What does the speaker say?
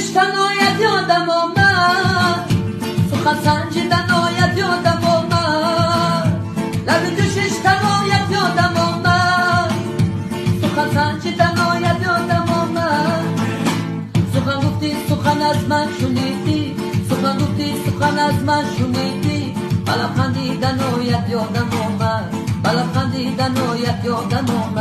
ششتنایت یادم آمد، سخن سنجیدنایت یادم آمد. لب ششتنایت یادم آمد، سخن سنجیدنایت یادم آمد. سخن گفتی سخن از من شنیدی، سخن گفتی سخن از من شنیدی. بلب خندیدنایت یادم آمد، بلب خندیدنایت یادم آمد.